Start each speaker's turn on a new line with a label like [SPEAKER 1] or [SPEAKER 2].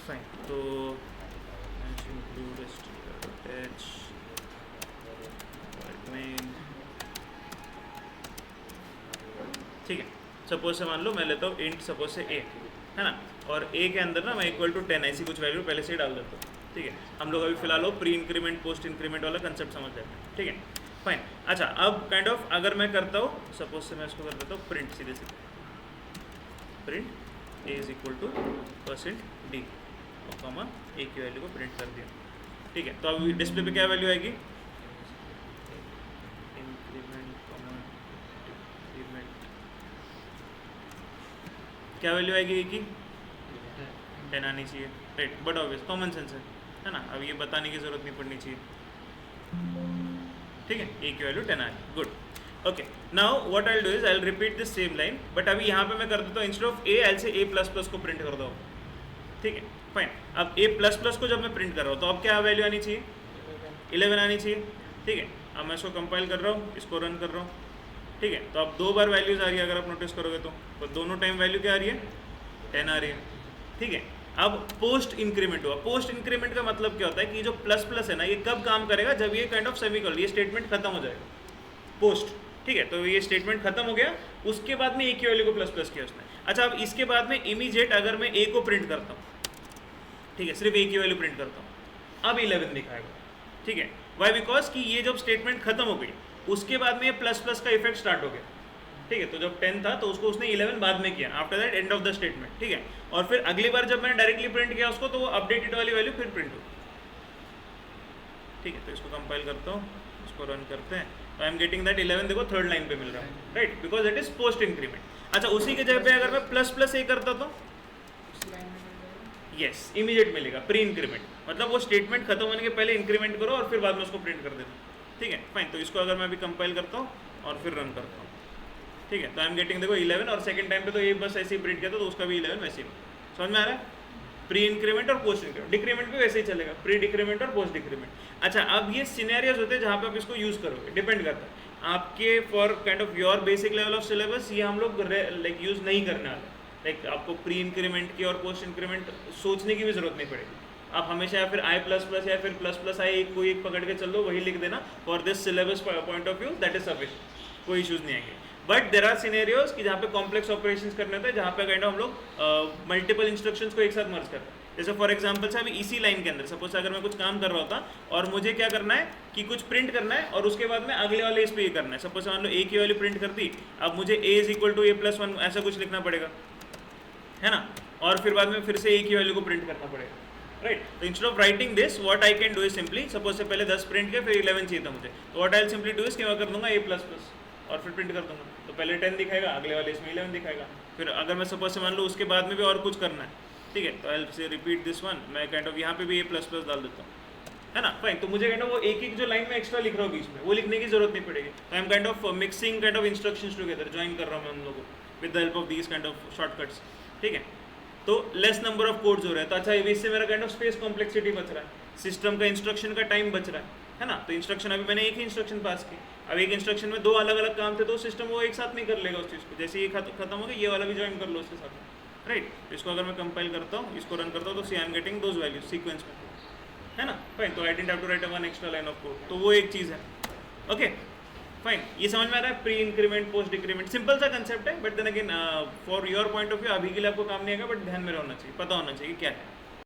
[SPEAKER 1] Fine, तो include str.h main, ठीक है। सपोज से मान लो मैं लेता हूँ इंट सपोज से a है ना, और a के अंदर ना मैं इक्वल टू 10 ऐसी कुछ वैल्यू पहले से ही डाल देता हूँ, ठीक है। हम लोग अभी फिलहाल वो प्री इंक्रीमेंट पोस्ट इंक्रीमेंट वाला कंसेप्ट समझ लेते हैं, ठीक है फाइन। अच्छा अब काइंड ऑफ अगर मैं करता हूँ सपोज से मैं इसको कर देता हूँ प्रिंट, सीधे सीधे print a is equal to %d और कॉमा a की वैल्यू को प्रिंट कर दिया, ठीक है। तो अब डिस्प्ले पे क्या वैल्यू आएगी, क्या वैल्यू आएगी ए की, 10 आनी चाहिए, right, but obvious common sense है ना, अब ये बताने की जरूरत नहीं पड़नी चाहिए, ठीक है। ए की वैल्यू 10 आ गई, good. Okay now what I will do is I will repeat this same line, but अभी यहाँ पे मैं कर देता हूँ इंस्टेड ऑफ ए आई से a++ को प्रिंट कर दो, ठीक है फाइन। अब a++ को जब मैं प्रिंट कर रहा हूँ तो अब क्या वैल्यू आनी चाहिए, 11 आनी चाहिए, ठीक है। अब मैं इसको कंपाइल कर रहा हूँ, इसको रन कर रहा हूँ, ठीक है। तो अब 2 बार वैल्यूज आ रही है, अगर आप नोटिस करोगे तो दोनों टाइम वैल्यू क्या आ रही है, 10 आ रही है, ठीक है। अब पोस्ट इंक्रीमेंट हुआ, पोस्ट इंक्रीमेंट का मतलब क्या होता है कि जो प्लस प्लस है ना, ये कब काम करेगा, जब ये काइंड ऑफ सेमीकोलन, ये स्टेटमेंट खत्म हो जाएगा पोस्ट, ठीक है। तो ये स्टेटमेंट खत्म हो गया, उसके बाद में ए की वैल्यू को प्लस प्लस किया उसने। अच्छा अब इसके बाद में इमीडिएट अगर मैं ए को प्रिंट करता हूँ, ठीक है, सिर्फ ए की वैल्यू प्रिंट करता हूँ, अब 11 दिखाएगा, ठीक है। वाई, बिकॉज कि ये जब स्टेटमेंट खत्म हो गई उसके बाद में ये प्लस प्लस का इफेक्ट स्टार्ट हो गया, ठीक है। तो जब 10 था तो उसको उसने 11 बाद में किया, after that end of the statement, ठीक है। और फिर अगली बार जब मैंने डायरेक्टली प्रिंट किया उसको तो वो अपडेटेड वाली वैल्यू फिर प्रिंट हो, ठीक है। तो इसको कंपाइल करता हूँ, इसको रन करते हैं, तो आई एम गेटिंग दैट 11 देखो थर्ड लाइन पे मिल रहा है, right, because it is post increment. अच्छा उसी के जगह पे अगर मैं प्लस प्लस ए करता तो यस इमीडिएट मिलेगा प्री इंक्रीमेंट, मतलब वो स्टेटमेंट खत्म होने के पहले इंक्रीमेंट करो और फिर बाद में उसको प्रिंट कर देना, ठीक है फाइन। तो इसको अगर मैं अभी कंपाइल करता हूँ और फिर रन करता हूँ, ठीक है, तो आई एम गेटिंग देखो 11, और सेकंड टाइम पे तो ये बस ऐसे ही प्रिंट किया था तो उसका भी 11 वैसे ही, समझ में आ रहा है। प्री इंक्रीमेंट और पोस्ट इंक्रीमेंट, डिक्रीमेंट भी वैसे ही चलेगा, प्री डिक्रीमेंट और पोस्ट डिक्रीमेंट। अच्छा अब ये सिनेरियोज होते हैं जहाँ पे आप इसको यूज़ करोगे, डिपेंड करता है आपके for kind of your basic level of syllabus, ये हम लोग लाइक यूज़ नहीं करने वाले, लाइक आपको प्री इंक्रीमेंट की और पोस्ट इंक्रीमेंट सोचने की भी जरूरत नहीं पड़ेगी, आप हमेशा या फिर i++ या फिर ++i कोई एक पकड़ के चल लो, वही लिख देना for this syllabus point of view, that is sufficient, कोई इश्यूज नहीं आएंगे। बट देर आर सिनेरियोज कि जहाँ पे कॉम्प्लेक्स ऑपरेशंस करने होते हैं, जहाँ पे काइंड ऑफ हम लोग मल्टीपल इंस्ट्रक्शंस को एक साथ मर्ज करते हैं। जैसे फॉर एग्जांपल से अभी इसी लाइन के अंदर सपोज अगर मैं कुछ काम कर रहा होता और मुझे क्या करना है कि कुछ प्रिंट करना है और उसके बाद में अगले वाले इस पे ये करना है, सपोज मान लो ए की वैल्यू प्रिंट कर दी, अब मुझे a is equal to a+1 ऐसा कुछ लिखना पड़ेगा, है ना, और फिर बाद में फिर से ए की वैल्यू को प्रिंट करना पड़ेगा, राइट। तो instead of writing this what I can do is simply, suppose से पहले 10 प्रिंट किया फिर 11 चाहिए था मुझे, तो what I will simply do is कि मैं कर दूंगा a++ और फिर प्रिंट कर दूंगा, तो पहले 10 दिखाएगा, अगले वाले इसमें 11 दिखाएगा। फिर अगर मैं सपोज से मान लो उसके बाद में भी और कुछ करना है, ठीक है, तो I will say repeat this one, मैं काइंड ऑफ यहाँ पे भी a++ डाल देता हूँ, है ना फाइन। तो मुझे काइंड ऑफ वो एक एक जो लाइन में एक्स्ट्रा लिख रहा हूँ बीच में वो लिखने की जरूरत नहीं पड़ेगी, I am kind of mixing kind of instructions together, join कर रहा हूँ मैं उन लोगों को with the help of these kind of shortcuts, ठीक है। तो लेस नंबर ऑफ कोड्स हो रहे हैं, तो अच्छा इससे मेरा काइंड ऑफ स्पेस कॉम्प्लेक्सिटी बच रहा है, सिस्टम का इंस्ट्रक्शन का टाइम बच रहा है ना। तो इंस्ट्रक्शन अभी मैंने एक ही इंस्ट्रक्शन पास की, अब एक इंस्ट्रक्शन में 2 अलग अलग काम थे तो सिस्टम वो एक साथ नहीं कर लेगा उस चीज़ को, जैसे ये खत्म हो गया ये वाला भी ज्वाइन कर लो उसके साथ, राइट। इसको अगर मैं कंपाइल करता हूँ, इसको रन करता हूँ, तो see I am getting those values sequence में, है ना फाइन। तो I didn't have to write one extra line of code, तो वो एक चीज़ है, ओके फाइन। ये समझ में आ रहा है, pre increment post decrement, simple सा कंसेप्ट है, but then again for your point of view अभी के लिए आपको काम नहीं आएगा, बट ध्यान में होना चाहिए, पता होना चाहिए क्या है।